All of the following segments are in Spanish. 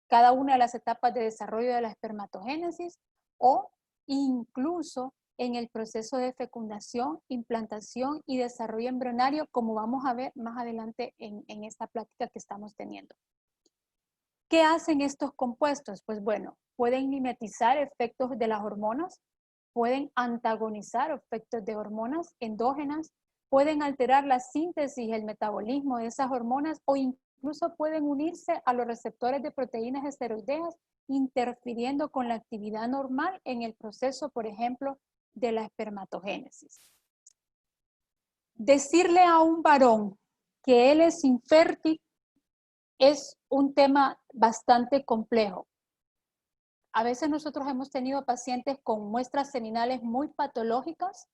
cada una de las etapas de desarrollo de la espermatogénesis o incluso en el proceso de fecundación, implantación y desarrollo embrionario, como vamos a ver más adelante en esta plática que estamos teniendo. ¿Qué hacen estos compuestos? Pues bueno, pueden mimetizar efectos de las hormonas, pueden antagonizar efectos de hormonas endógenas, pueden alterar la síntesis y el metabolismo de esas hormonas o incluso pueden unirse a los receptores de proteínas esteroideas, interfiriendo con la actividad normal en el proceso, por ejemplo, de la espermatogénesis. Decirle a un varón que él es infértil es un tema bastante complejo. A veces nosotros hemos tenido pacientes con muestras seminales muy patológicas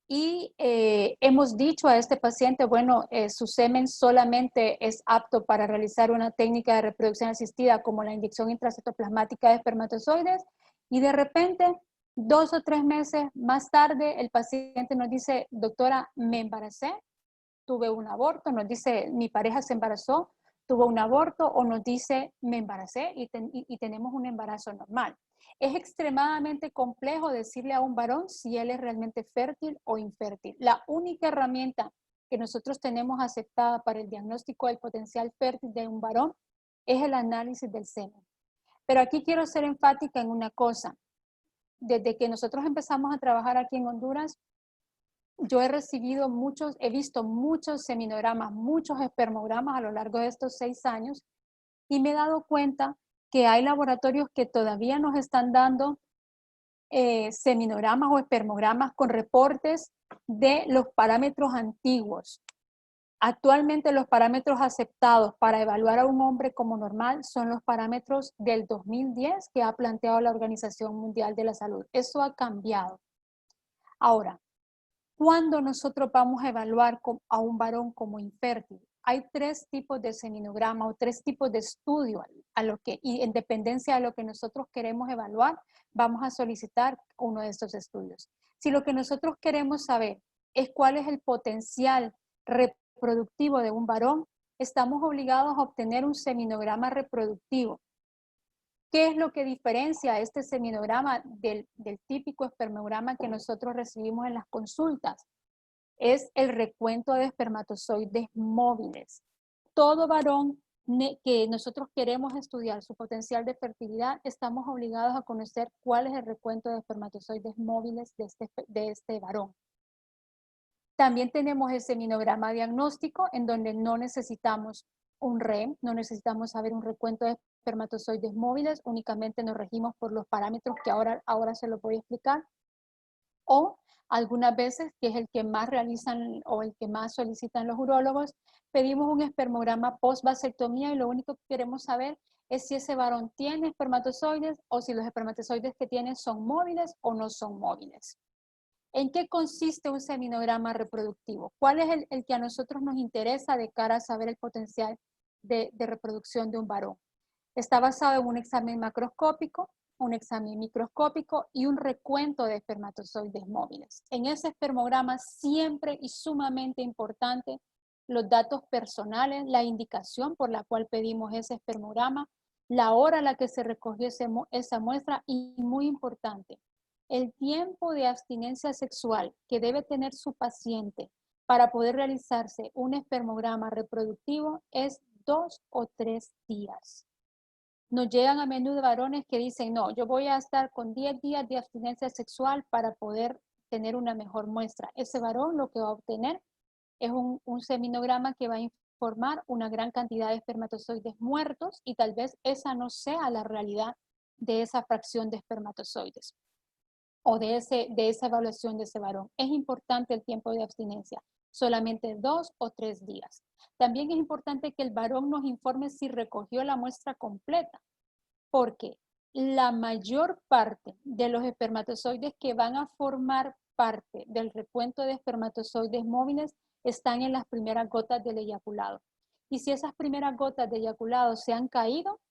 y hemos dicho a este paciente, bueno, su semen solamente es apto para realizar una técnica de reproducción asistida como la inyección intracitoplasmática de espermatozoides, y de repente, 2 o 3 meses más tarde, el paciente nos dice, doctora, me embaracé, tuve un aborto, nos dice, mi pareja se embarazó, tuvo un aborto, o nos dice, me embaracé y tenemos un embarazo normal. Es extremadamente complejo decirle a un varón si él es realmente fértil o infértil. La única herramienta que nosotros tenemos aceptada para el diagnóstico del potencial fértil de un varón es el análisis del semen. Pero aquí quiero ser enfática en una cosa. Desde que nosotros empezamos a trabajar aquí en Honduras, yo he visto muchos seminogramas, muchos espermogramas a lo largo de estos 6 años, y me he dado cuenta que hay laboratorios que todavía nos están dando seminogramas o espermogramas con reportes de los parámetros antiguos. Actualmente los parámetros aceptados para evaluar a un hombre como normal son los parámetros del 2010 que ha planteado la Organización Mundial de la Salud. Eso ha cambiado. Ahora, ¿cuándo nosotros vamos a evaluar a un varón como infértil? Hay 3 tipos de seminograma o 3 tipos de estudio y en dependencia de lo que nosotros queremos evaluar, vamos a solicitar uno de estos estudios. Si lo que nosotros queremos saber es cuál es el potencial reproductivo de un varón, estamos obligados a obtener un seminograma reproductivo. ¿Qué es lo que diferencia este seminograma del típico espermograma que nosotros recibimos en las consultas? Es el recuento de espermatozoides móviles. Todo varón que nosotros queremos estudiar su potencial de fertilidad, estamos obligados a conocer cuál es el recuento de espermatozoides móviles de este varón. También tenemos el seminograma diagnóstico, en donde no necesitamos un REM, no necesitamos saber un recuento de espermatozoides móviles, únicamente nos regimos por los parámetros que ahora se los voy a explicar. O algunas veces, que es el que más realizan o el que más solicitan los urólogos, pedimos un espermograma post-vasectomía y lo único que queremos saber es si ese varón tiene espermatozoides o si los espermatozoides que tiene son móviles o no son móviles. ¿En qué consiste un seminograma reproductivo? ¿Cuál es el que a nosotros nos interesa de cara a saber el potencial de reproducción de un varón? Está basado en un examen macroscópico, un examen microscópico y un recuento de espermatozoides móviles. En ese espermograma siempre y sumamente importante los datos personales, la indicación por la cual pedimos ese espermograma, la hora a la que se recogió esa muestra y, muy importante, el tiempo de abstinencia sexual que debe tener su paciente para poder realizarse un espermograma reproductivo es 2 o 3 días. Nos llegan a menudo varones que dicen, no, yo voy a estar con 10 días de abstinencia sexual para poder tener una mejor muestra. Ese varón lo que va a obtener es un seminograma que va a informar una gran cantidad de espermatozoides muertos, y tal vez esa no sea la realidad de esa fracción de espermatozoides o de esa evaluación de ese varón. Es importante el tiempo de abstinencia, solamente 2 o 3 días. También es importante que el varón nos informe si recogió la muestra completa, porque la mayor parte de los espermatozoides que van a formar parte del recuento de espermatozoides móviles están en las primeras gotas del eyaculado. Y si esas primeras gotas de eyaculado se han caído,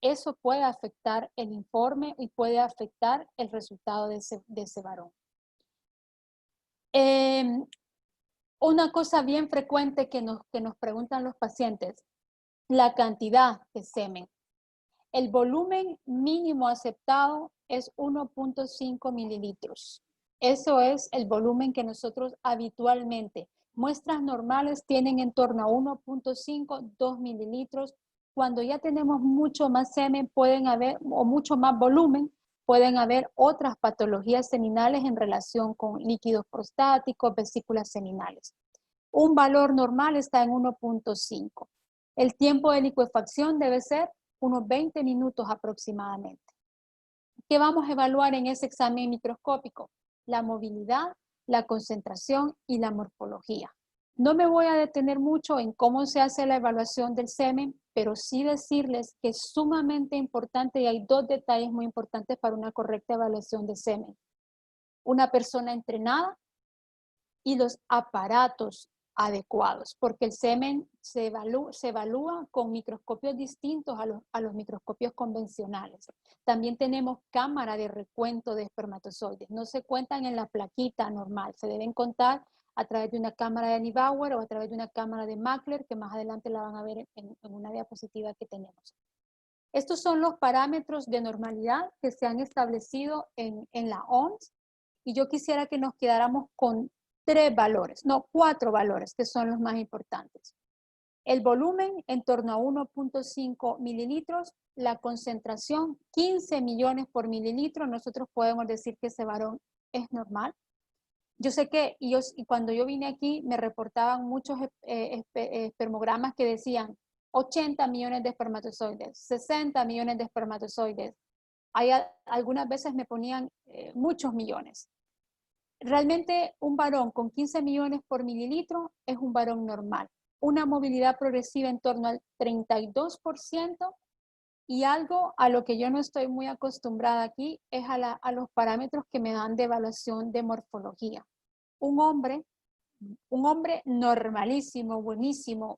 eso puede afectar el informe y puede afectar el resultado de ese varón. Una cosa bien frecuente que nos preguntan los pacientes, la cantidad de semen. El volumen mínimo aceptado es 1.5 mililitros. Eso es el volumen que nosotros habitualmente, muestras normales tienen en torno a 1.5, 2 mililitros. Cuando ya tenemos mucho más semen, pueden haber, o mucho más volumen, pueden haber otras patologías seminales en relación con líquidos prostáticos, vesículas seminales. Un valor normal está en 1.5. El tiempo de licuefacción debe ser unos 20 minutos aproximadamente. ¿Qué vamos a evaluar en ese examen microscópico? La movilidad, la concentración y la morfología. No me voy a detener mucho en cómo se hace la evaluación del semen, pero sí decirles que es sumamente importante y hay dos detalles muy importantes para una correcta evaluación de semen. Una persona entrenada y los aparatos adecuados, porque el semen se evalúa con microscopios distintos a los microscopios convencionales. También tenemos cámara de recuento de espermatozoides. No se cuentan en la plaquita normal, se deben contar a través de una cámara de Neubauer o a través de una cámara de Mackler, que más adelante la van a ver en una diapositiva que tenemos. Estos son los parámetros de normalidad que se han establecido en la OMS, y yo quisiera que nos quedáramos con 4 valores, que son los más importantes. El volumen en torno a 1.5 mililitros, la concentración 15 millones por mililitro, nosotros podemos decir que ese varón es normal. Yo sé que y cuando yo vine aquí me reportaban muchos espermogramas que decían 80 millones de espermatozoides, 60 millones de espermatozoides. Algunas veces me ponían muchos millones. Realmente un varón con 15 millones por mililitro es un varón normal. Una movilidad progresiva en torno al 32%, y algo a lo que yo no estoy muy acostumbrada aquí es a los parámetros que me dan de evaluación de morfología. Un hombre normalísimo, buenísimo,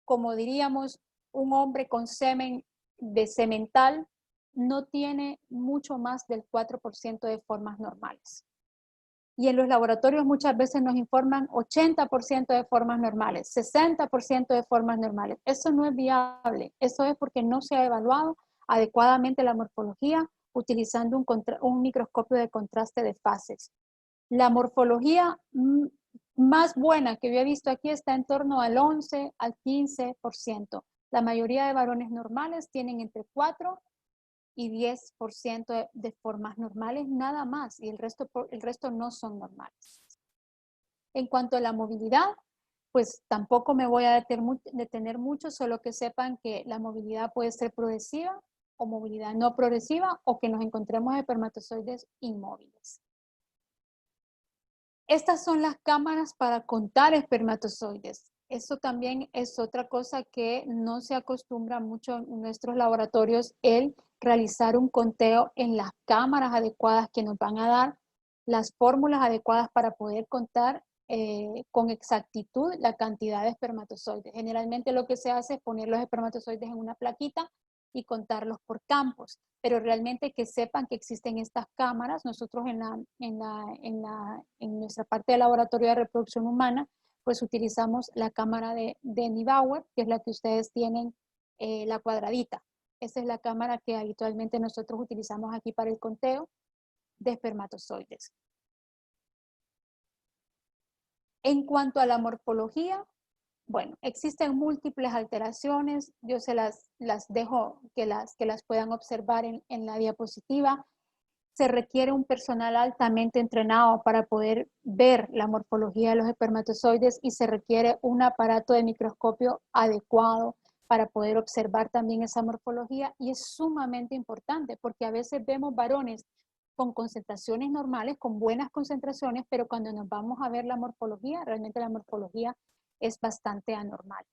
como diríamos, un hombre con semen de semental no tiene mucho más del 4% de formas normales. Y en los laboratorios muchas veces nos informan 80% de formas normales, 60% de formas normales. Eso no es viable. Eso es porque no se ha evaluado adecuadamente la morfología utilizando un microscopio de contraste de fases. La morfología más buena que yo he visto aquí está en torno al 11 al 15%. La mayoría de varones normales tienen entre 4 y 10% de formas normales, nada más, y el resto no son normales. En cuanto a la movilidad, pues tampoco me voy a detener mucho, solo que sepan que la movilidad puede ser progresiva o movilidad no progresiva, o que nos encontremos espermatozoides inmóviles. Estas son las cámaras para contar espermatozoides. Eso también es otra cosa que no se acostumbra mucho en nuestros laboratorios, el realizar un conteo en las cámaras adecuadas que nos van a dar las fórmulas adecuadas para poder contar con exactitud la cantidad de espermatozoides. Generalmente lo que se hace es poner los espermatozoides en una plaquita y contarlos por campos, pero realmente que sepan que existen estas cámaras. Nosotros en nuestra parte del laboratorio de reproducción humana, pues utilizamos la cámara de Neubauer, que es la que ustedes tienen, la cuadradita. Esa es la cámara que habitualmente nosotros utilizamos aquí para el conteo de espermatozoides. En cuanto a la morfología, bueno, existen múltiples alteraciones. Yo se las dejo que las puedan observar en la diapositiva. Se requiere un personal altamente entrenado para poder ver la morfología de los espermatozoides, y se requiere un aparato de microscopio adecuado para poder observar también esa morfología, y es sumamente importante porque a veces vemos varones con concentraciones normales, con buenas concentraciones, pero cuando nos vamos a ver la morfología, realmente la morfología es bastante anormal.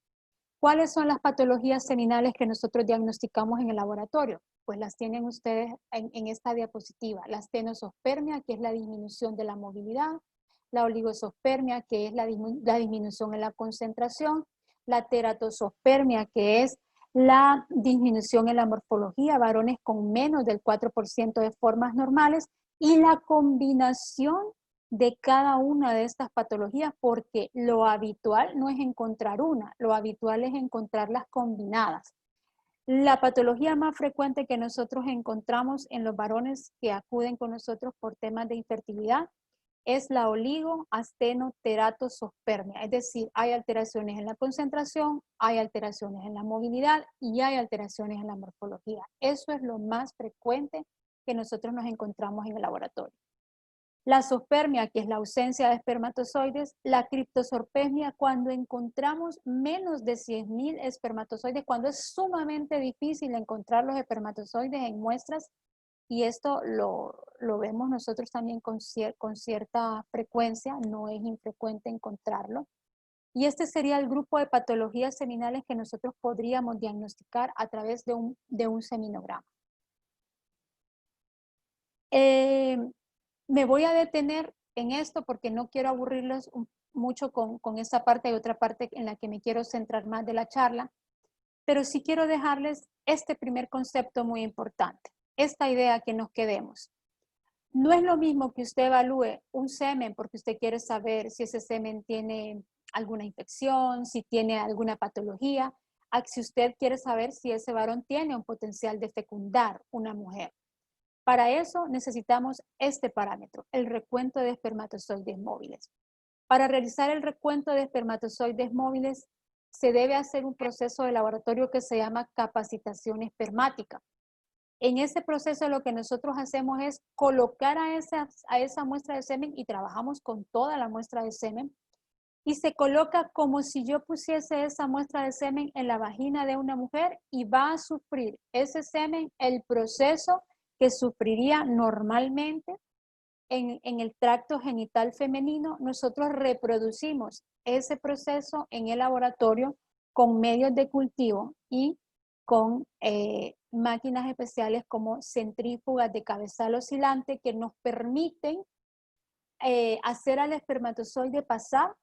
¿Cuáles son las patologías seminales que nosotros diagnosticamos en el laboratorio? Pues las tienen ustedes en esta diapositiva. La astenosospermia, que es la disminución de la movilidad; la oligosospermia, que es la disminución en la concentración; la teratosospermia, que es la disminución en la morfología, varones con menos del 4% de formas normales; y la combinación de cada una de estas patologías, porque lo habitual no es encontrar una, lo habitual es encontrarlas combinadas. La patología más frecuente que nosotros encontramos en los varones que acuden con nosotros por temas de infertilidad es la oligoastenoteratospermia, es decir, hay alteraciones en la concentración, hay alteraciones en la movilidad y hay alteraciones en la morfología. Eso es lo más frecuente que nosotros nos encontramos en el laboratorio. La zoospermia, que es la ausencia de espermatozoides, la criptosorpesmia, cuando encontramos menos de 100.000 espermatozoides, cuando es sumamente difícil encontrar los espermatozoides en muestras, y esto lo vemos nosotros también con cierta frecuencia, no es infrecuente encontrarlo. Y este sería el grupo de patologías seminales que nosotros podríamos diagnosticar a través de un seminograma. Me voy a detener en esto porque no quiero aburrirlos mucho con esta parte y otra parte en la que me quiero centrar más de la charla, pero sí quiero dejarles este primer concepto muy importante, esta idea que nos quedemos. No es lo mismo que usted evalúe un semen porque usted quiere saber si ese semen tiene alguna infección, si tiene alguna patología, a si usted quiere saber si ese varón tiene un potencial de fecundar una mujer. Para eso necesitamos este parámetro, el recuento de espermatozoides móviles. Para realizar el recuento de espermatozoides móviles se debe hacer un proceso de laboratorio que se llama capacitación espermática. En ese proceso lo que nosotros hacemos es colocar a esa muestra de semen y trabajamos con toda la muestra de semen y se coloca como si yo pusiese esa muestra de semen en la vagina de una mujer y va a sufrir ese semen el proceso que sufriría normalmente en el tracto genital femenino. Nosotros reproducimos ese proceso en el laboratorio con medios de cultivo y con máquinas especiales como centrífugas de cabezal oscilante que nos permiten hacer al espermatozoide pasar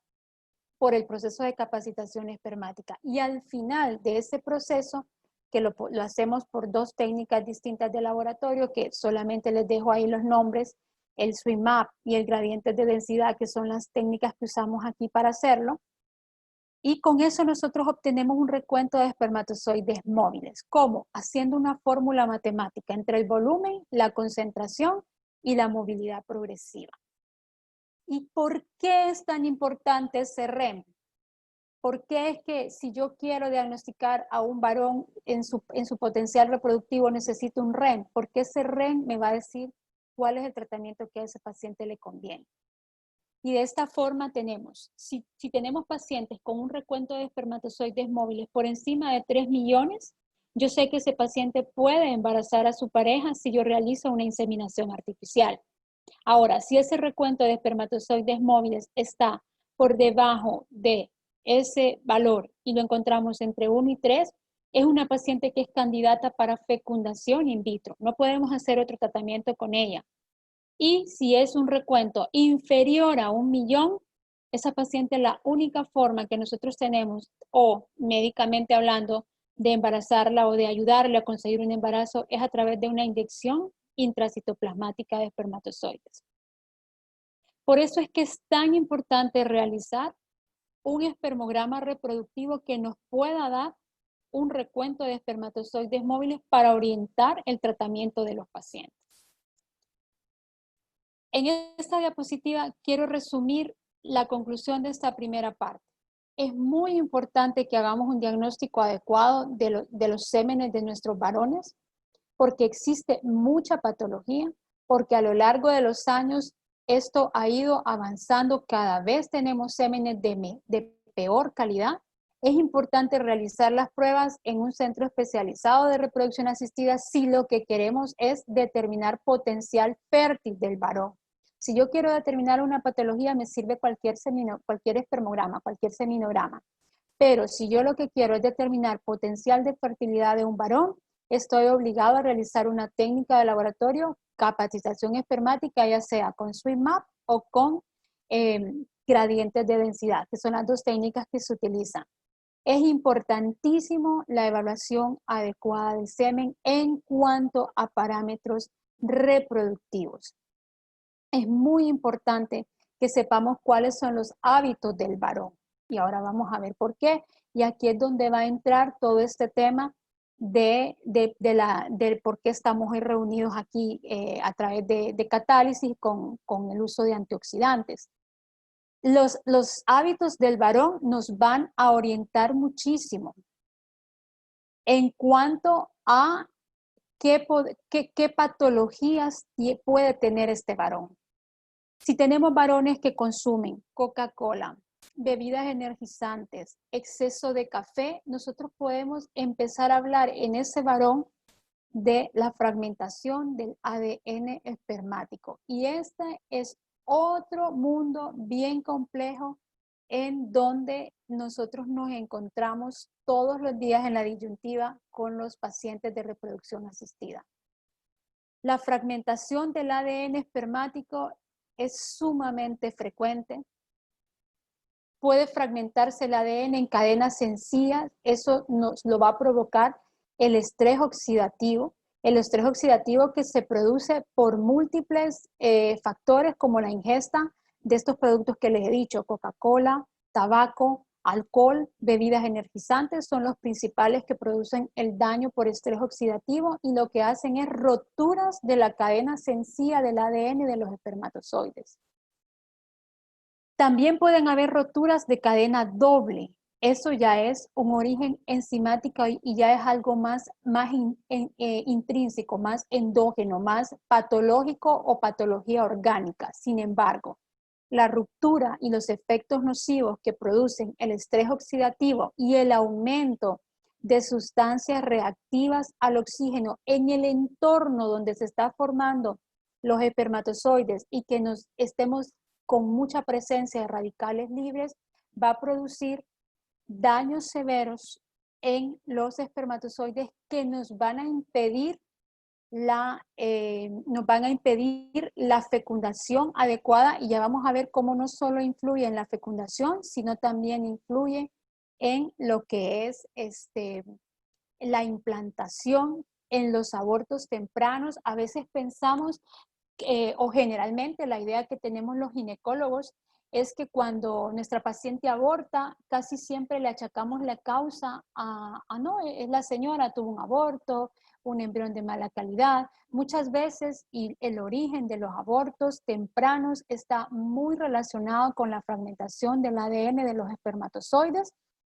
por el proceso de capacitación espermática. Y al final de ese proceso, que lo hacemos por dos técnicas distintas de laboratorio, que solamente les dejo ahí los nombres, el swim map y el gradiente de densidad, que son las técnicas que usamos aquí para hacerlo. Y con eso nosotros obtenemos un recuento de espermatozoides móviles. ¿Cómo? Haciendo una fórmula matemática entre el volumen, la concentración y la movilidad progresiva. ¿Y por qué es tan importante ese REM? ¿Por qué es que si yo quiero diagnosticar a un varón en su potencial reproductivo necesito un REM? Porque ese REM me va a decir cuál es el tratamiento que a ese paciente le conviene. Y de esta forma tenemos, si tenemos pacientes con un recuento de espermatozoides móviles por encima de 3 millones, yo sé que ese paciente puede embarazar a su pareja si yo realizo una inseminación artificial. Ahora, si ese recuento de espermatozoides móviles está por debajo de ese valor y lo encontramos entre 1 y 3, es una paciente que es candidata para fecundación in vitro. No podemos hacer otro tratamiento con ella. Y si es un recuento inferior a 1 millón, esa paciente, la única forma que nosotros tenemos, o médicamente hablando, de embarazarla o de ayudarle a conseguir un embarazo es a través de una inyección intracitoplasmática de espermatozoides. Por eso es que es tan importante realizar un espermograma reproductivo que nos pueda dar un recuento de espermatozoides móviles para orientar el tratamiento de los pacientes. En esta diapositiva quiero resumir la conclusión de esta primera parte. Es muy importante que hagamos un diagnóstico adecuado de los sémenes de nuestros varones, porque existe mucha patología, porque a lo largo de los años esto ha ido avanzando, cada vez tenemos sémenes de peor calidad. Es importante realizar las pruebas en un centro especializado de reproducción asistida si lo que queremos es determinar potencial fértil del varón. Si yo quiero determinar una patología, me sirve cualquier espermograma, cualquier seminograma. Pero si yo lo que quiero es determinar potencial de fertilidad de un varón, estoy obligado a realizar una técnica de laboratorio, capacitación espermática, ya sea con swim map o con gradientes de densidad, que son las dos técnicas que se utilizan. Es importantísimo la evaluación adecuada del semen en cuanto a parámetros reproductivos. Es muy importante que sepamos cuáles son los hábitos del varón. Y ahora vamos a ver por qué. Y aquí es donde va a entrar todo este tema del por qué estamos hoy reunidos aquí a través de catálisis con el uso de antioxidantes. Los hábitos del varón nos van a orientar muchísimo en cuanto a qué patologías puede tener este varón. Si tenemos varones que consumen Coca-Cola, bebidas energizantes, exceso de café, nosotros podemos empezar a hablar en ese varón de la fragmentación del ADN espermático. Y este es otro mundo bien complejo en donde nosotros nos encontramos todos los días en la disyuntiva con los pacientes de reproducción asistida. La fragmentación del ADN espermático es sumamente frecuente. Puede fragmentarse el ADN en cadenas sencillas, eso nos lo va a provocar el estrés oxidativo que se produce por múltiples factores como la ingesta de estos productos que les he dicho, Coca-Cola, tabaco, alcohol, bebidas energizantes, son los principales que producen el daño por estrés oxidativo y lo que hacen es roturas de la cadena sencilla del ADN de los espermatozoides. También pueden haber roturas de cadena doble. Eso ya es un origen enzimático y ya es algo más intrínseco, más endógeno, más patológico o patología orgánica. Sin embargo, la ruptura y los efectos nocivos que producen el estrés oxidativo y el aumento de sustancias reactivas al oxígeno en el entorno donde se está formando los espermatozoides y que nos estemos con mucha presencia de radicales libres, va a producir daños severos en los espermatozoides que nos van a impedir la fecundación adecuada, y ya vamos a ver cómo no solo influye en la fecundación, sino también influye en lo que es la implantación, en los abortos tempranos. A veces pensamos o generalmente la idea que tenemos los ginecólogos es que cuando nuestra paciente aborta, casi siempre le achacamos la causa no, es la señora tuvo un aborto, un embrión de mala calidad. Muchas veces y el origen de los abortos tempranos está muy relacionado con la fragmentación del ADN de los espermatozoides,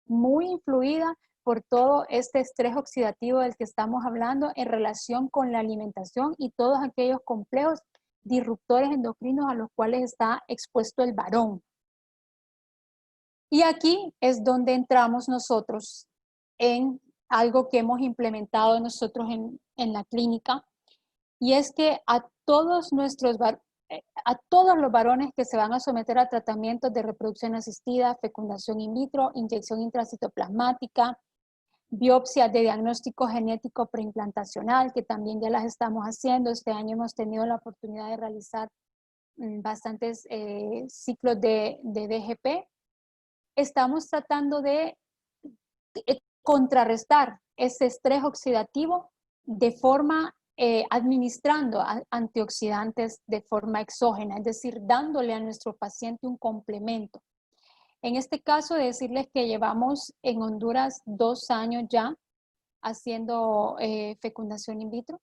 muy influida por todo este estrés oxidativo del que estamos hablando en relación con la alimentación y todos aquellos complejos disruptores endocrinos a los cuales está expuesto el varón. Y aquí es donde entramos nosotros en algo que hemos implementado nosotros en la clínica, y es que a todos los varones que se van a someter a tratamientos de reproducción asistida, fecundación in vitro, inyección intracitoplasmática, biopsias de diagnóstico genético preimplantacional, que también ya las estamos haciendo. Este año hemos tenido la oportunidad de realizar bastantes ciclos de DGP. Estamos tratando de contrarrestar ese estrés oxidativo de forma administrando antioxidantes de forma exógena, es decir, dándole a nuestro paciente un complemento. En este caso, decirles que llevamos en Honduras 2 años ya haciendo fecundación in vitro,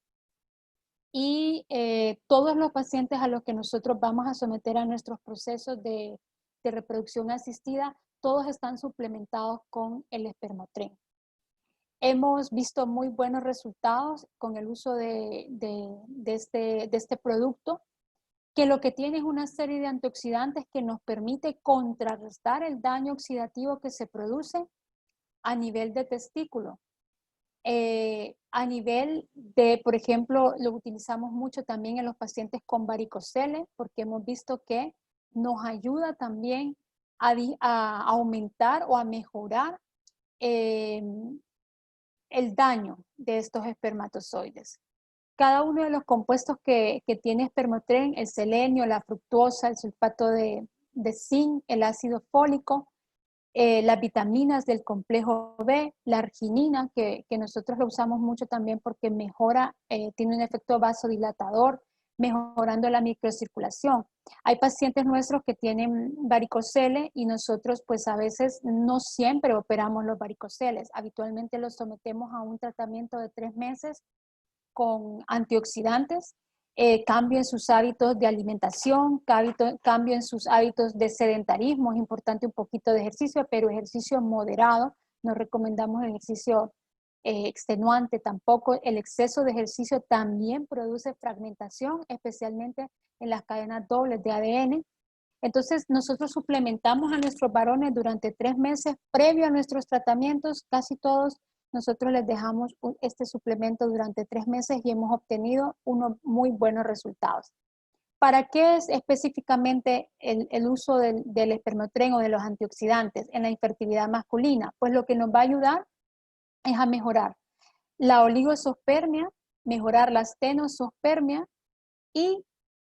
y todos los pacientes a los que nosotros vamos a someter a nuestros procesos de reproducción asistida, todos están suplementados con el espermotren. Hemos visto muy buenos resultados con el uso de este producto, que lo que tiene es una serie de antioxidantes que nos permite contrarrestar el daño oxidativo que se produce a nivel de testículo. A nivel de, por ejemplo, lo utilizamos mucho también en los pacientes con varicocele, porque hemos visto que nos ayuda también a aumentar o a mejorar el daño de estos espermatozoides. Cada uno de los compuestos que tiene espermotren, el selenio, la fructuosa, el sulfato de zinc, el ácido fólico, las vitaminas del complejo B, la arginina, que nosotros lo usamos mucho también porque mejora, tiene un efecto vasodilatador, mejorando la microcirculación. Hay pacientes nuestros que tienen varicocele y nosotros pues a veces no siempre operamos los varicoceles. Habitualmente los sometemos a un tratamiento de 3 meses con antioxidantes, cambio en sus hábitos de alimentación, cambio en sus hábitos de sedentarismo. Es importante un poquito de ejercicio, pero ejercicio moderado. No recomendamos ejercicio extenuante tampoco. El exceso de ejercicio también produce fragmentación, especialmente en las cadenas dobles de ADN. Entonces, nosotros suplementamos a nuestros varones durante 3 meses previo a nuestros tratamientos. Casi todos nosotros les dejamos este suplemento durante 3 meses y hemos obtenido unos muy buenos resultados. ¿Para qué es específicamente el uso del espermotren o de los antioxidantes en la infertilidad masculina? Pues lo que nos va a ayudar es a mejorar la oligospermia, mejorar la astenospermia, y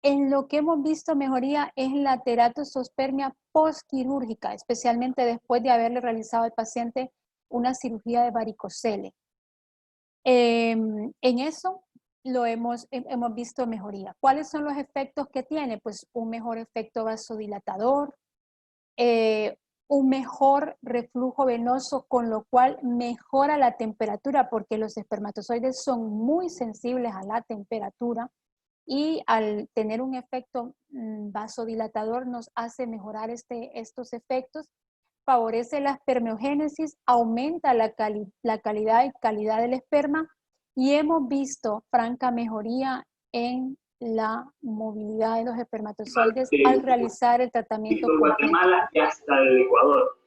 en lo que hemos visto mejoría es la teratospermia postquirúrgica, especialmente después de haberle realizado al paciente una cirugía de varicocele. En eso hemos visto mejoría. ¿Cuáles son los efectos que tiene? Pues un mejor efecto vasodilatador, un mejor reflujo venoso, con lo cual mejora la temperatura, porque los espermatozoides son muy sensibles a la temperatura y al tener un efecto vasodilatador nos hace mejorar estos efectos, favorece la espermogénesis, aumenta la calidad del esperma y hemos visto franca mejoría en la movilidad de los espermatozoides al realizar el tratamiento completo. Guatemala y hasta el Ecuador.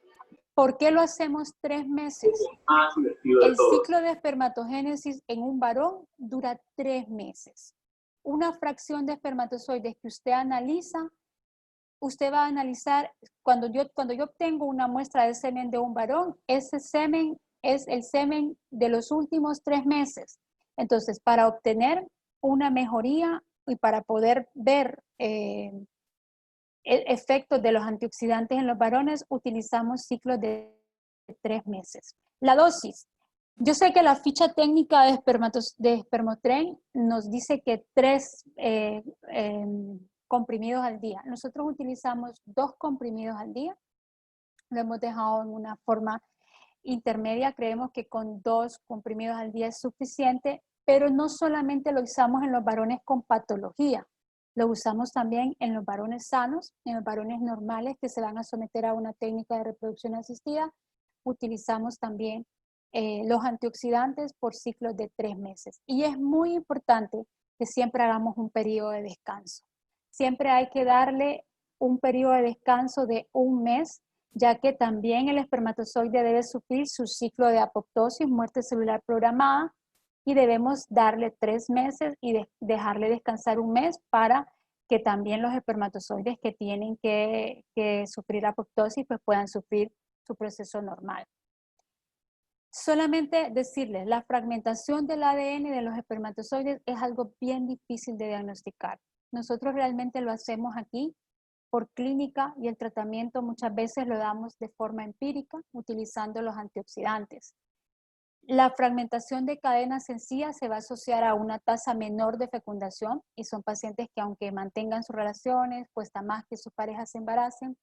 ¿Por qué lo hacemos 3 meses? El ciclo de espermatogénesis en un varón dura 3 meses. Una fracción de espermatozoides que usted analiza, usted va a analizar, cuando yo obtengo una muestra de semen de un varón, ese semen es el semen de los últimos 3 meses. Entonces, para obtener una mejoría y para poder ver efectos de los antioxidantes en los varones, utilizamos ciclos de 3 meses. La dosis. Yo sé que la ficha técnica de espermotren nos dice que 3 comprimidos al día. Nosotros utilizamos 2 comprimidos al día. Lo hemos dejado en una forma intermedia. Creemos que con 2 comprimidos al día es suficiente, pero no solamente lo usamos en los varones con patología. Lo usamos también en los varones sanos, en los varones normales que se van a someter a una técnica de reproducción asistida. Utilizamos también los antioxidantes por ciclos de 3 meses. Y es muy importante que siempre hagamos un periodo de descanso. Siempre hay que darle un periodo de descanso de 1 mes, ya que también el espermatozoide debe sufrir su ciclo de apoptosis, muerte celular programada, y debemos darle 3 meses y dejarle descansar 1 mes para que también los espermatozoides que tienen que sufrir apoptosis pues puedan sufrir su proceso normal. Solamente decirles, la fragmentación del ADN de los espermatozoides es algo bien difícil de diagnosticar. Nosotros realmente lo hacemos aquí por clínica y el tratamiento muchas veces lo damos de forma empírica utilizando los antioxidantes. La fragmentación de cadenas sencillas se va a asociar a una tasa menor de fecundación y son pacientes que aunque mantengan sus relaciones, cuesta más que sus parejas se embaracen.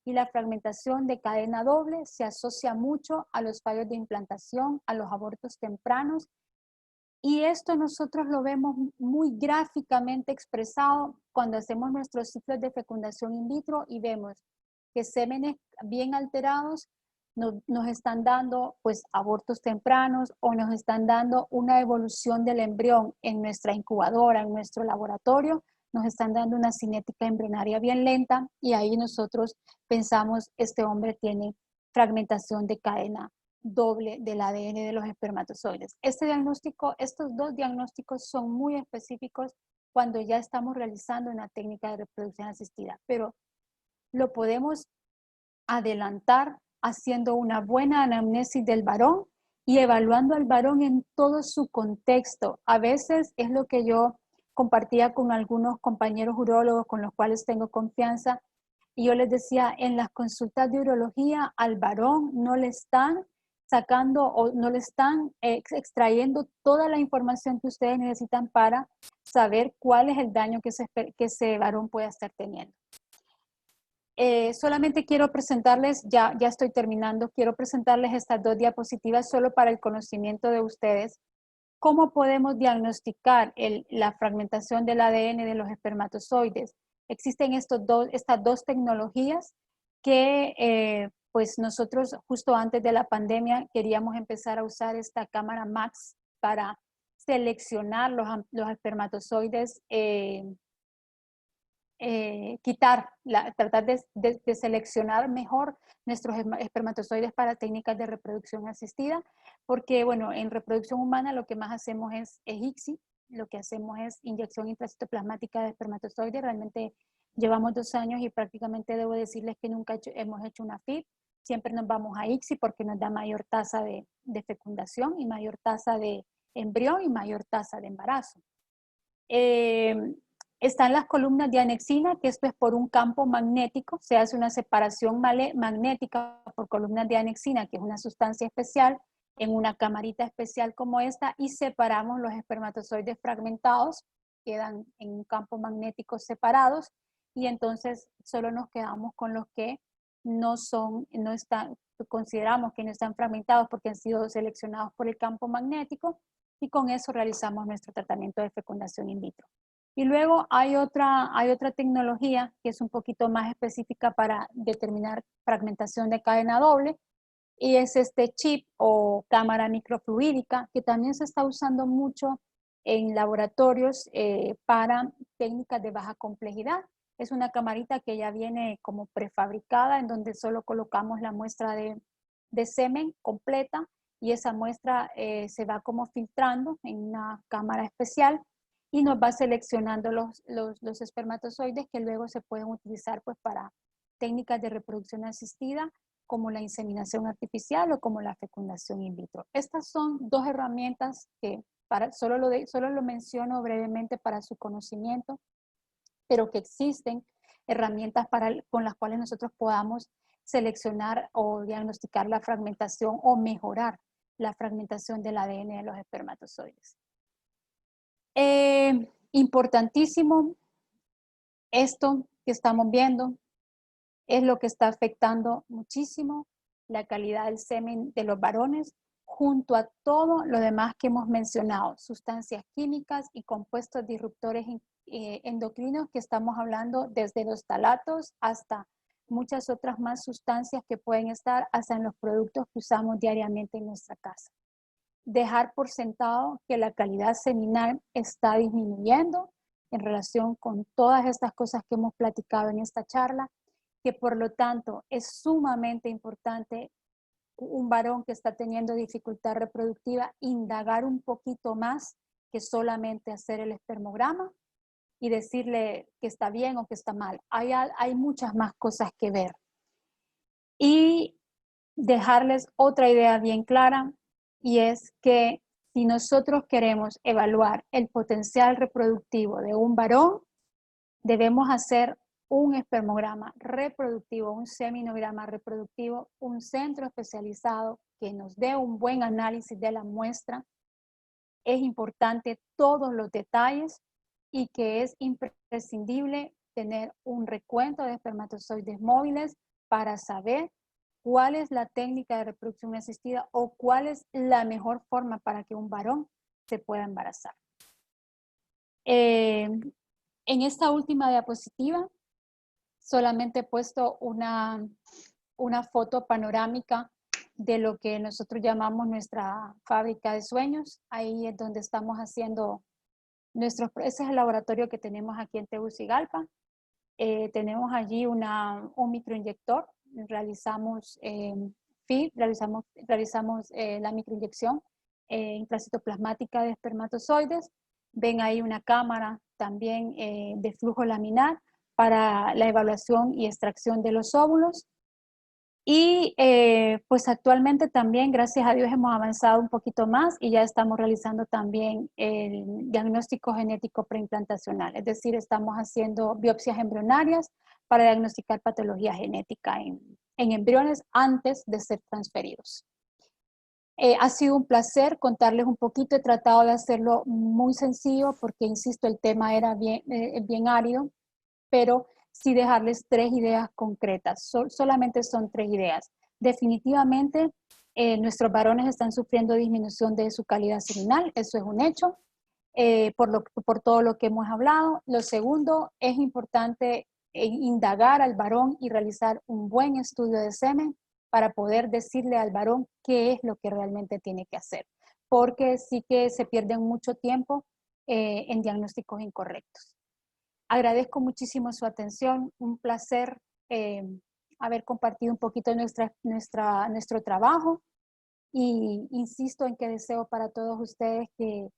Y la fragmentación de cadena doble se asocia mucho a los fallos de implantación, a los abortos tempranos. Y esto nosotros lo vemos muy gráficamente expresado cuando hacemos nuestros ciclos de fecundación in vitro y vemos que sémenes bien alterados nos están dando pues abortos tempranos o nos están dando una evolución del embrión en nuestra incubadora, en nuestro laboratorio, nos están dando una cinética embrionaria bien lenta y ahí nosotros pensamos este hombre tiene fragmentación de cadena doble del ADN de los espermatozoides. Estos 2 diagnósticos son muy específicos cuando ya estamos realizando una técnica de reproducción asistida, pero lo podemos adelantar haciendo una buena anamnesis del varón y evaluando al varón en todo su contexto. A veces es lo que yo compartía con algunos compañeros urólogos con los cuales tengo confianza, y yo les decía, en las consultas de urología al varón no le están sacando o no le están extrayendo toda la información que ustedes necesitan para saber cuál es el daño que ese varón pueda estar teniendo. Solamente quiero presentarles, ya estoy terminando, quiero presentarles estas 2 diapositivas solo para el conocimiento de ustedes. ¿Cómo podemos diagnosticar la fragmentación del ADN de los espermatozoides? Existen estas 2 tecnologías que pues nosotros justo antes de la pandemia queríamos empezar a usar esta cámara MAX para seleccionar los espermatozoides, tratar de seleccionar mejor nuestros espermatozoides para técnicas de reproducción asistida, porque bueno, en reproducción humana lo que más hacemos es ICSI, lo que hacemos es inyección intracitoplasmática de espermatozoides. Realmente llevamos 2 años y prácticamente debo decirles que nunca hemos hecho una FIP, siempre nos vamos a ICSI porque nos da mayor tasa de fecundación y mayor tasa de embrión y mayor tasa de embarazo. Están las columnas de anexina, que esto es por un campo magnético, se hace una separación magnética por columnas de anexina, que es una sustancia especial, en una camarita especial como esta, y separamos los espermatozoides fragmentados, quedan en un campo magnético separados, y entonces solo nos quedamos con los que consideramos que no están fragmentados porque han sido seleccionados por el campo magnético, y con eso realizamos nuestro tratamiento de fecundación in vitro. Y luego hay otra tecnología que es un poquito más específica para determinar fragmentación de cadena doble, y es este chip o cámara microfluídica que también se está usando mucho en laboratorios para técnicas de baja complejidad. Es una camarita que ya viene como prefabricada, en donde solo colocamos la muestra de semen completa, y esa muestra se va como filtrando en una cámara especial y nos va seleccionando los espermatozoides que luego se pueden utilizar pues para técnicas de reproducción asistida, como la inseminación artificial o como la fecundación in vitro. Estas son 2 herramientas que solo lo menciono brevemente para su conocimiento, pero que existen herramientas con las cuales nosotros podamos seleccionar o diagnosticar la fragmentación o mejorar la fragmentación del ADN de los espermatozoides. Importantísimo, esto que estamos viendo es lo que está afectando muchísimo la calidad del semen de los varones, junto a todo lo demás que hemos mencionado, sustancias químicas y compuestos disruptores endocrinos, que estamos hablando desde los talatos hasta muchas otras más sustancias que pueden estar hasta en los productos que usamos diariamente en nuestra casa. Dejar por sentado que la calidad seminal está disminuyendo en relación con todas estas cosas que hemos platicado en esta charla, que por lo tanto es sumamente importante un varón que está teniendo dificultad reproductiva indagar un poquito más que solamente hacer el espermograma y decirle que está bien o que está mal. Hay muchas más cosas que ver. Y dejarles otra idea bien clara, y es que si nosotros queremos evaluar el potencial reproductivo de un varón, debemos hacer un espermograma reproductivo, un seminograma reproductivo, un centro especializado que nos dé un buen análisis de la muestra. Es importante todos los detalles y que es imprescindible tener un recuento de espermatozoides móviles para saber cuál es la técnica de reproducción asistida o cuál es la mejor forma para que un varón se pueda embarazar. En esta última diapositiva solamente he puesto una foto panorámica de lo que nosotros llamamos nuestra fábrica de sueños. Ahí es donde estamos haciendo ese es el laboratorio que tenemos aquí en Tegucigalpa. Tenemos allí un microinyector, realizamos FIB, realizamos la microinyección intracitoplasmática de espermatozoides. Ven ahí una cámara también de flujo laminar para la evaluación y extracción de los óvulos. Y pues actualmente también, gracias a Dios, hemos avanzado un poquito más y ya estamos realizando también el diagnóstico genético preimplantacional. Es decir, estamos haciendo biopsias embrionarias para diagnosticar patología genética en embriones antes de ser transferidos. Ha sido un placer contarles un poquito. He tratado de hacerlo muy sencillo porque, insisto, el tema era bien árido, pero sí dejarles 3 ideas concretas. Solamente son 3 ideas. Definitivamente, nuestros varones están sufriendo disminución de su calidad seminal, eso es un hecho, por todo lo que hemos hablado. Lo segundo, es importante indagar al varón y realizar un buen estudio de semen para poder decirle al varón qué es lo que realmente tiene que hacer, porque sí que se pierden mucho tiempo en diagnósticos incorrectos. Agradezco muchísimo su atención, un placer haber compartido un poquito nuestro trabajo, y insisto en que deseo para todos ustedes que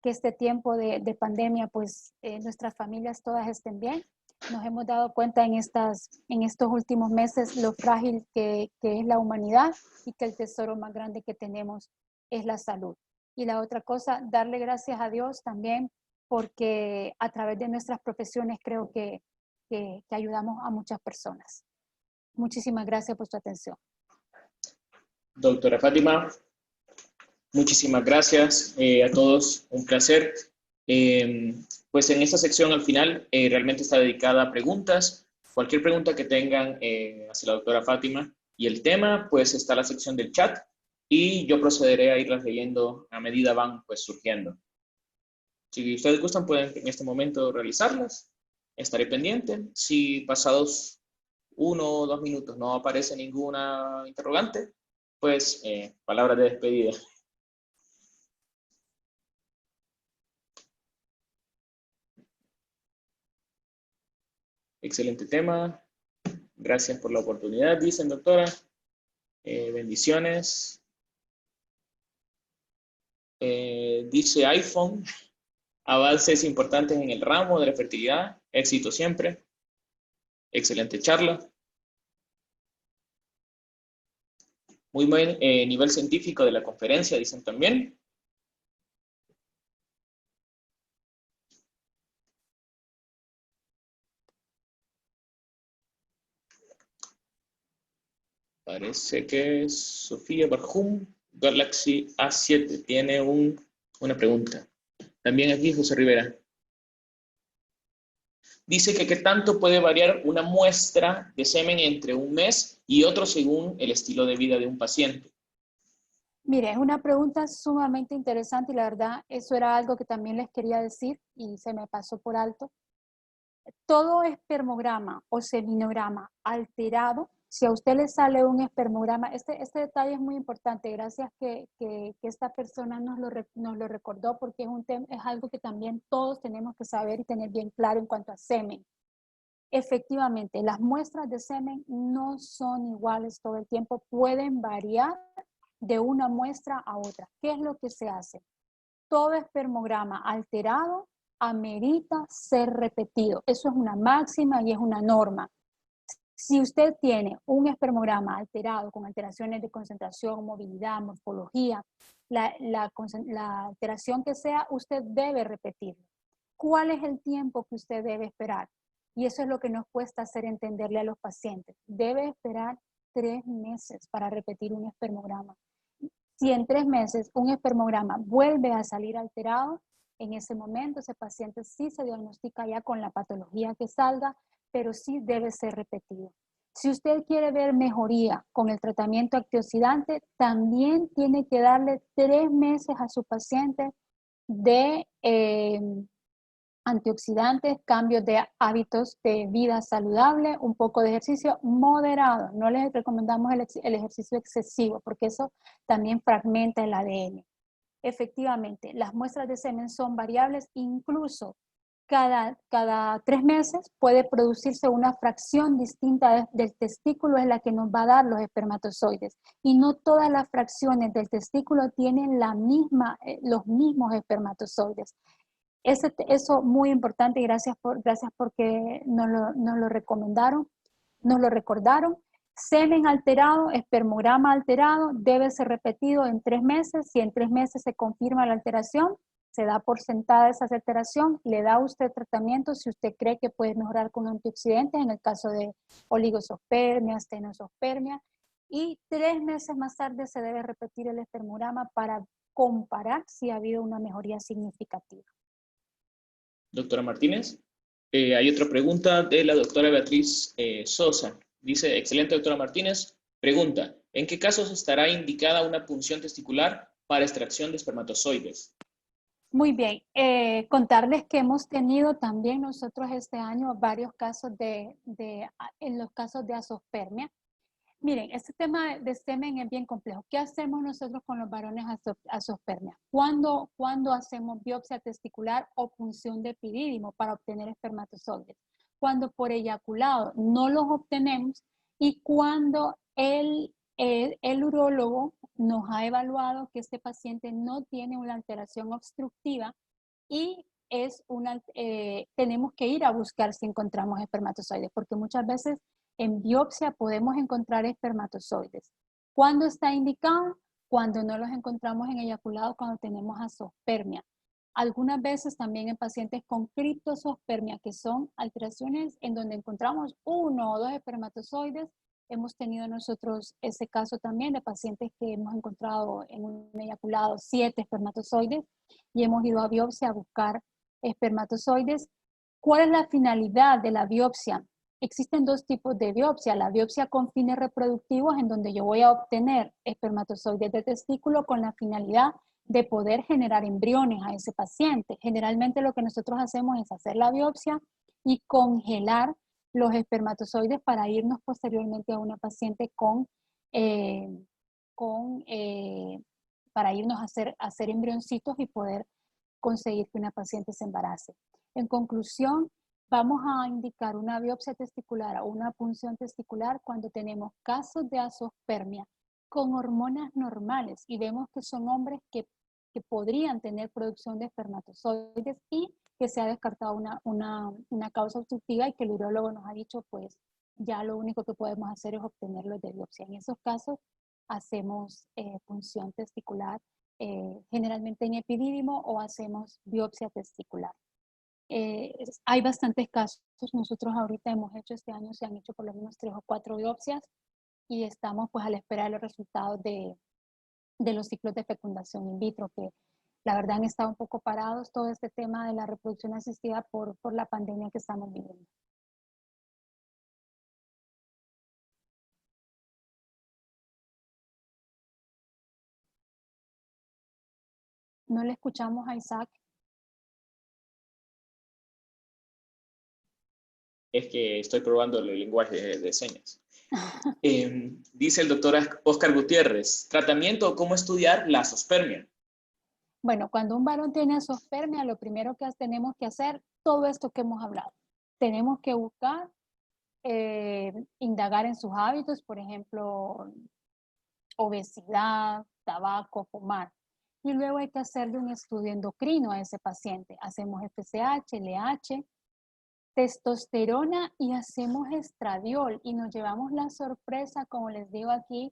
este tiempo de pandemia, pues nuestras familias todas estén bien. Nos hemos dado cuenta en estos últimos meses lo frágil que es la humanidad, y que el tesoro más grande que tenemos es la salud. Y la otra cosa, darle gracias a Dios también, porque a través de nuestras profesiones creo que ayudamos a muchas personas. Muchísimas gracias por su atención. Doctora Fátima, muchísimas gracias a todos, un placer. Pues en esta sección al final realmente está dedicada a preguntas. Cualquier pregunta que tengan hacia la doctora Fátima y el tema, pues está la sección del chat y yo procederé a irlas leyendo a medida van pues surgiendo. Si ustedes gustan, pueden en este momento realizarlas. Estaré pendiente. Si pasados 1 o 2 minutos no aparece ninguna interrogante, pues palabras de despedida. Excelente tema. Gracias por la oportunidad, dicen, doctora. Bendiciones. Dice iPhone, avances importantes en el ramo de la fertilidad. Éxito siempre. Excelente charla. Muy buen nivel científico de la conferencia, dicen también. Parece que es Sofía Barjum, Galaxy A7, tiene una pregunta. También aquí José Rivera. Dice que qué tanto puede variar una muestra de semen entre un mes y otro según el estilo de vida de un paciente. Mire, es una pregunta sumamente interesante, y la verdad, eso era algo que también les quería decir y se me pasó por alto. Todo espermograma o seminograma alterado, si a usted le sale un espermograma, este detalle es muy importante, gracias que esta persona nos lo recordó, porque es algo que también todos tenemos que saber y tener bien claro en cuanto a semen. Efectivamente, las muestras de semen no son iguales todo el tiempo, pueden variar de una muestra a otra. ¿Qué es lo que se hace? Todo espermograma alterado amerita ser repetido. Eso es una máxima y es una norma. Si usted tiene un espermograma alterado con alteraciones de concentración, movilidad, morfología, la alteración que sea, usted debe repetirlo. ¿Cuál es el tiempo que usted debe esperar? Y eso es lo que nos cuesta hacer entenderle a los pacientes. Debe esperar 3 meses para repetir un espermograma. Si en 3 meses un espermograma vuelve a salir alterado, en ese momento ese paciente sí se diagnostica ya con la patología que salga, pero sí debe ser repetido. Si usted quiere ver mejoría con el tratamiento antioxidante, también tiene que darle 3 meses a su paciente de antioxidantes, cambios de hábitos de vida saludable, un poco de ejercicio moderado. No les recomendamos el ejercicio excesivo, porque eso también fragmenta el ADN. Efectivamente, las muestras de semen son variables, incluso cada 3 meses puede producirse una fracción distinta del testículo, es la que nos va a dar los espermatozoides. Y no todas las fracciones del testículo tienen los mismos espermatozoides. Eso muy importante, y gracias porque nos lo recomendaron, nos lo recordaron. Semen alterado, espermograma alterado, debe ser repetido en 3 meses. Si en 3 meses se confirma la alteración, se da por sentada esa alteración, le da usted tratamiento si usted cree que puede mejorar con antioxidantes, en el caso de oligospermia, astenospermia, y 3 meses más tarde se debe repetir el espermograma para comparar si ha habido una mejoría significativa. Doctora Martínez, hay otra pregunta de la doctora Beatriz Sosa. Dice, excelente doctora Martínez, pregunta, ¿en qué casos estará indicada una punción testicular para extracción de espermatozoides? Muy bien, contarles que hemos tenido también nosotros este año varios casos en los casos de azospermia. Miren, este tema de semen es bien complejo. ¿Qué hacemos nosotros con los varones azospermia? ¿Cuándo hacemos biopsia testicular o punción de epidídimo para obtener espermatozoides? Cuando por eyaculado no los obtenemos y cuando el urólogo nos ha evaluado que este paciente no tiene una alteración obstructiva y tenemos que ir a buscar si encontramos espermatozoides, porque muchas veces en biopsia podemos encontrar espermatozoides. ¿Cuándo está indicado? Cuando no los encontramos en eyaculado, cuando tenemos azospermia. Algunas veces también en pacientes con criptosospermia, que son alteraciones en donde encontramos 1 o 2 espermatozoides. Hemos tenido nosotros ese caso también de pacientes que hemos encontrado en un eyaculado 7 espermatozoides y hemos ido a biopsia a buscar espermatozoides. ¿Cuál es la finalidad de la biopsia? Existen 2 tipos de biopsia. La biopsia con fines reproductivos, en donde yo voy a obtener espermatozoides de testículo con la finalidad de poder generar embriones a ese paciente. Generalmente lo que nosotros hacemos es hacer la biopsia y congelar los espermatozoides para irnos posteriormente a una paciente para irnos a hacer embrioncitos y poder conseguir que una paciente se embarace. En conclusión, vamos a indicar una biopsia testicular o una punción testicular cuando tenemos casos de azospermia con hormonas normales y vemos que son hombres que podrían tener producción de espermatozoides y que se ha descartado una causa obstructiva y que el urólogo nos ha dicho, pues ya lo único que podemos hacer es obtenerlo de biopsia. En esos casos hacemos punción testicular, generalmente en epidídimo, o hacemos biopsia testicular. Hay bastantes casos. Nosotros ahorita hemos hecho este año, se han hecho por lo menos 3 o 4 biopsias y estamos pues a la espera de los resultados de los ciclos de fecundación in vitro, que la verdad han estado un poco parados todo este tema de la reproducción asistida por la pandemia que estamos viviendo. No le escuchamos a Isaac. Es que estoy probando el lenguaje de señas. Dice el doctor Oscar Gutiérrez, ¿tratamiento o cómo estudiar la azospermia? Bueno, cuando un varón tiene azospermia, lo primero que tenemos que hacer, todo esto que hemos hablado. Tenemos que buscar, indagar en sus hábitos, por ejemplo, obesidad, tabaco, fumar. Y luego hay que hacerle un estudio endocrino a ese paciente. Hacemos FSH, LH, testosterona y hacemos estradiol. Y nos llevamos la sorpresa, como les digo aquí,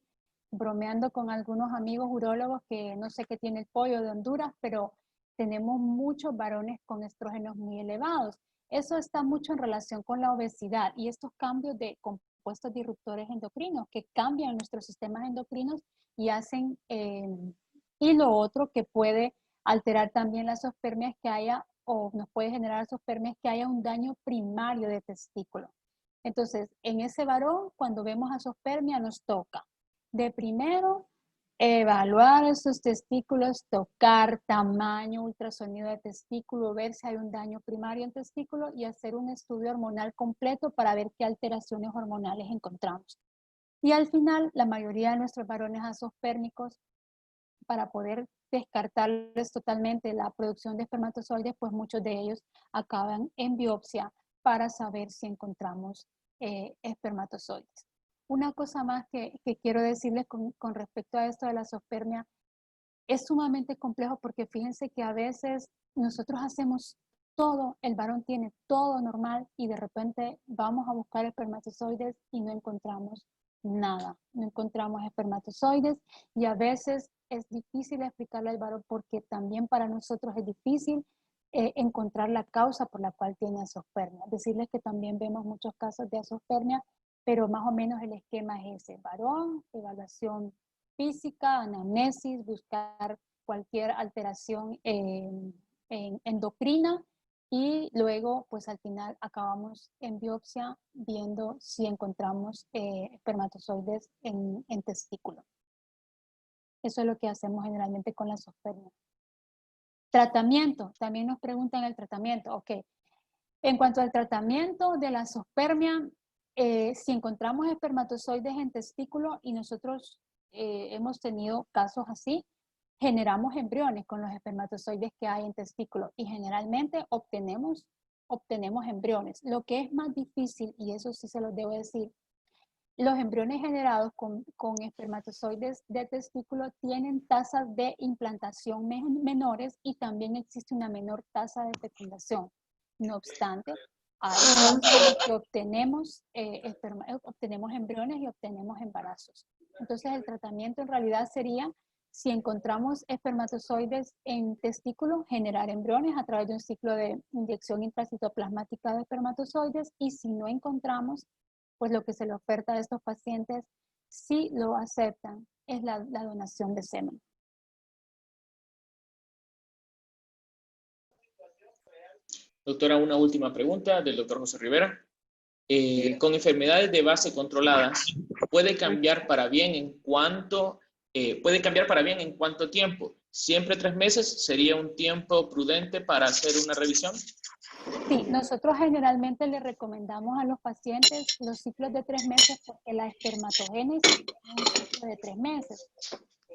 bromeando con algunos amigos urólogos, que no sé qué tiene el pollo de Honduras, pero tenemos muchos varones con estrógenos muy elevados. Eso está mucho en relación con la obesidad y estos cambios de compuestos disruptores endocrinos que cambian nuestros sistemas endocrinos y hacen, y lo otro que puede alterar también la azospermia es que haya, o nos puede generar azospermia, es que haya un daño primario de testículo. Entonces, en ese varón, cuando vemos azospermia, nos toca de primero evaluar esos testículos, tocar tamaño, ultrasonido de testículo, ver si hay un daño primario en testículo y hacer un estudio hormonal completo para ver qué alteraciones hormonales encontramos. Y al final, la mayoría de nuestros varones azospérmicos, para poder descartarles totalmente la producción de espermatozoides, pues muchos de ellos acaban en biopsia para saber si encontramos espermatozoides. Una cosa más que quiero decirles con respecto a esto de la azospermia, es sumamente complejo porque fíjense que a veces nosotros hacemos todo, el varón tiene todo normal y de repente vamos a buscar espermatozoides y no encontramos nada, no encontramos espermatozoides y a veces es difícil explicarle al varón porque también para nosotros es difícil encontrar la causa por la cual tiene azospermia. Decirles que también vemos muchos casos de azospermia pero más o menos el esquema es ese: varón, evaluación física, anamnesis, buscar cualquier alteración endocrina, y luego pues al final acabamos en biopsia viendo si encontramos espermatozoides en testículo. Eso es lo que hacemos generalmente con la zoospermia. Tratamiento, también nos preguntan el tratamiento. Ok, en cuanto al tratamiento de la zoospermia, si encontramos espermatozoides en testículo, y nosotros hemos tenido casos así, generamos embriones con los espermatozoides que hay en testículo y generalmente obtenemos embriones. Lo que es más difícil, y eso sí se los debo decir, los embriones generados con espermatozoides de testículo tienen tasas de implantación menores y también existe una menor tasa de fecundación. No obstante, hay casos que obtenemos embriones y obtenemos embarazos. Entonces el tratamiento en realidad sería, si encontramos espermatozoides en testículo, generar embriones a través de un ciclo de inyección intracitoplasmática de espermatozoides, y si no encontramos, pues lo que se le oferta a estos pacientes, si lo aceptan, es la donación de semen. Doctora, una última pregunta del doctor José Rivera. Con enfermedades de base controladas, ¿puede cambiar para bien en cuánto tiempo? ¿Siempre 3 meses sería un tiempo prudente para hacer una revisión? Sí, nosotros generalmente le recomendamos a los pacientes los ciclos de 3 meses porque la espermatogénesis es un ciclo de 3 meses.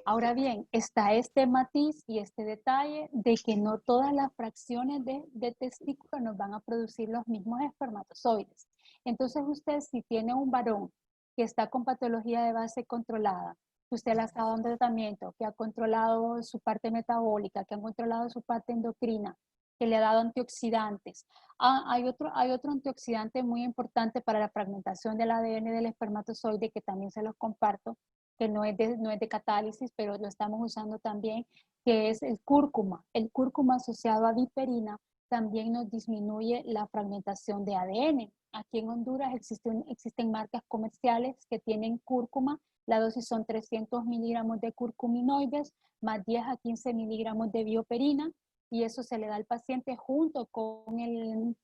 Ahora bien, está este matiz y este detalle de que no todas las fracciones de testículo nos van a producir los mismos espermatozoides. Entonces usted, si tiene un varón que está con patología de base controlada, que usted le ha estado dando tratamiento, que ha controlado su parte metabólica, que ha controlado su parte endocrina, que le ha dado antioxidantes. Hay otro antioxidante muy importante para la fragmentación del ADN del espermatozoide, que también se los comparto, que no es de catálisis, pero lo estamos usando también, que es el cúrcuma. El cúrcuma asociado a viperina también nos disminuye la fragmentación de ADN. Aquí en Honduras existen marcas comerciales que tienen cúrcuma. La dosis son 300 miligramos de curcuminoides más 10 a 15 miligramos de bioperina, y eso se le da al paciente junto con el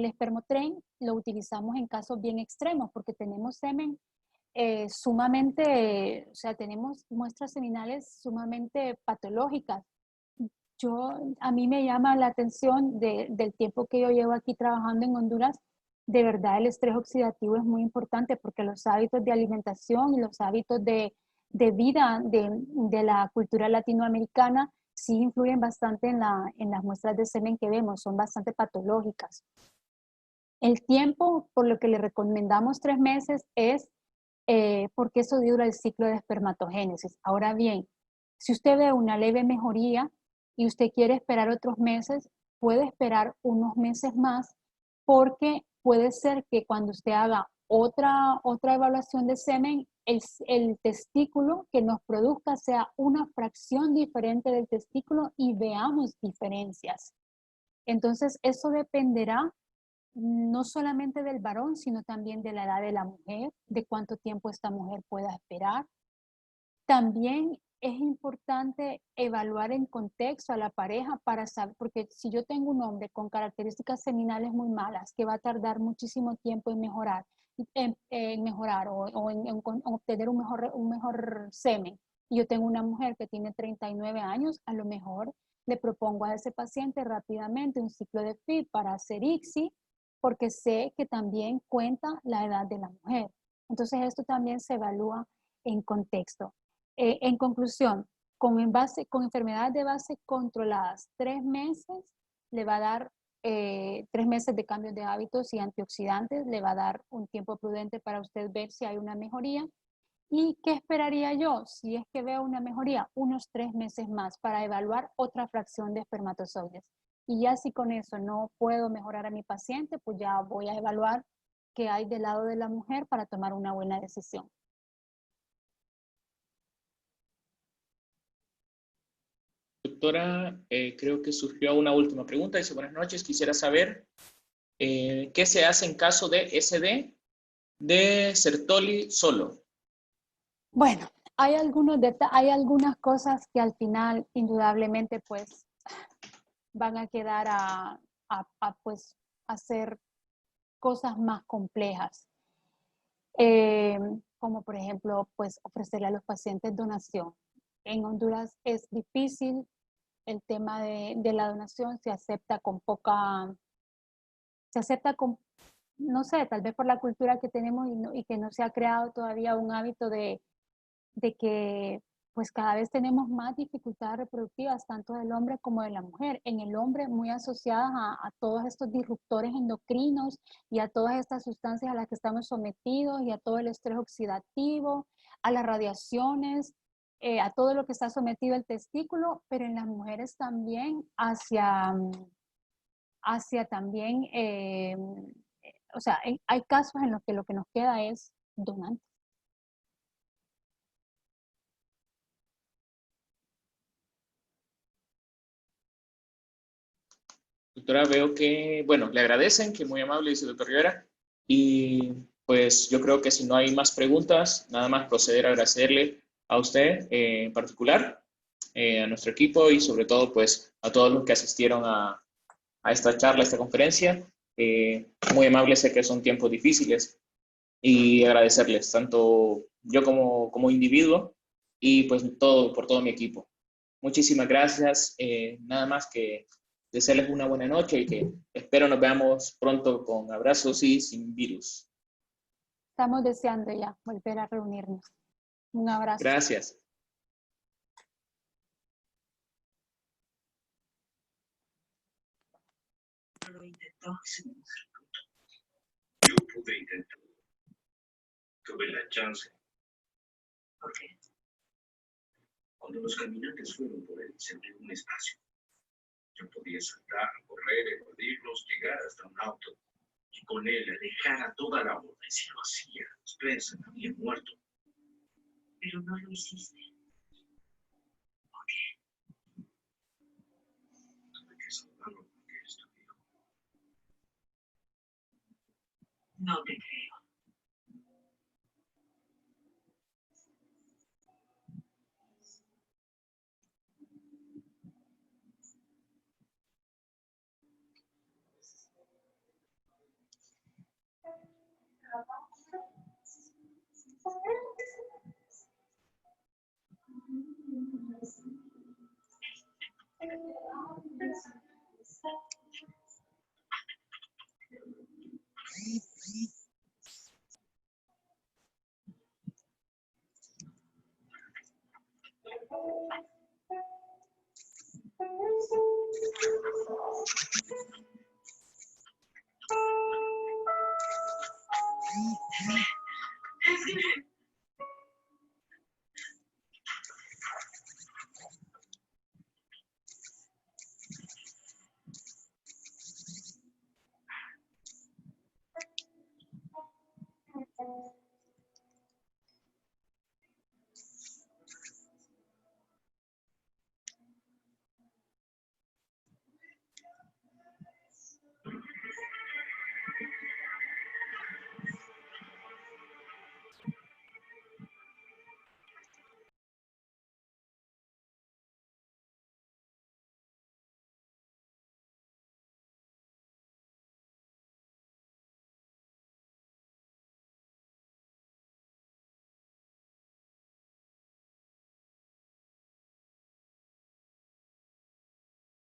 espermotren. Lo utilizamos en casos bien extremos porque tenemos semen sumamente, o sea, tenemos muestras seminales sumamente patológicas. A mí me llama la atención del tiempo que yo llevo aquí trabajando en Honduras. De verdad, el estrés oxidativo es muy importante porque los hábitos de alimentación y los hábitos de vida de la cultura latinoamericana sí influyen bastante en las muestras de semen que vemos, son bastante patológicas. El tiempo por lo que le recomendamos 3 meses es porque eso dura el ciclo de espermatogénesis. Ahora bien, si usted ve una leve mejoría y usted quiere esperar otros meses, puede esperar unos meses más, porque puede ser que cuando usted haga otra evaluación de semen, el testículo que nos produzca sea una fracción diferente del testículo y veamos diferencias. Entonces, eso dependerá no solamente del varón, sino también de la edad de la mujer, de cuánto tiempo esta mujer pueda esperar. También es importante evaluar en contexto a la pareja para saber, porque si yo tengo un hombre con características seminales muy malas, que va a tardar muchísimo tiempo en mejorar, o en obtener un mejor semen, y yo tengo una mujer que tiene 39 años, a lo mejor le propongo a ese paciente rápidamente un ciclo de FIT para hacer ICSI, porque sé que también cuenta la edad de la mujer. Entonces esto también se evalúa en contexto. En conclusión, con enfermedades de base controladas, 3 meses le va a dar 3 meses de cambios de hábitos y antioxidantes, le va a dar un tiempo prudente para usted ver si hay una mejoría. ¿Y qué esperaría yo? Si es que veo una mejoría, unos 3 meses más para evaluar otra fracción de espermatozoides. Y ya si con eso no puedo mejorar a mi paciente, pues ya voy a evaluar qué hay del lado de la mujer para tomar una buena decisión. Doctora, creo que surgió una última pregunta. Dice: buenas noches, quisiera saber ¿qué se hace en caso de SD de Sertoli Solo. Bueno, hay algunas cosas que al final indudablemente pues van a quedar pues hacer cosas más complejas. Como por ejemplo, pues ofrecerle a los pacientes donación. En Honduras es difícil el tema de la donación, se acepta con, no sé, tal vez por la cultura que tenemos y que no se ha creado todavía un hábito de que pues cada vez tenemos más dificultades reproductivas, tanto del hombre como de la mujer. En el hombre muy asociadas a todos estos disruptores endocrinos y a todas estas sustancias a las que estamos sometidos y a todo el estrés oxidativo, a las radiaciones, a todo lo que está sometido el testículo, pero en las mujeres también hacia también, o sea, hay casos en los que lo que nos queda es donante. Doctora, veo que, bueno, le agradecen, que muy amable, dice el doctor Rivera. Y pues yo creo que si no hay más preguntas, nada más proceder a agradecerle a usted en particular, a nuestro equipo y sobre todo pues a todos los que asistieron a esta charla, a esta conferencia. Muy amable, sé que son tiempos difíciles y agradecerles, tanto yo como individuo y pues por todo mi equipo. Muchísimas gracias. Nada más que desearles una buena noche y que espero nos veamos pronto con abrazos y sin virus. Estamos deseando ya volver a reunirnos. Un abrazo. Gracias. Lo intentó. Yo pude intentar. Tuve la chance. ¿Por qué? Cuando los caminantes fueron por él, se abrió un espacio. Yo podía saltar, correr, evadirlos, llegar hasta un auto y con él alejar a toda la horda. Y si lo hacía, Spencer había muerto. Pero no lo hiciste. ¿Por qué? Tuve que salvarlo porque eres tu hijo. No te creo.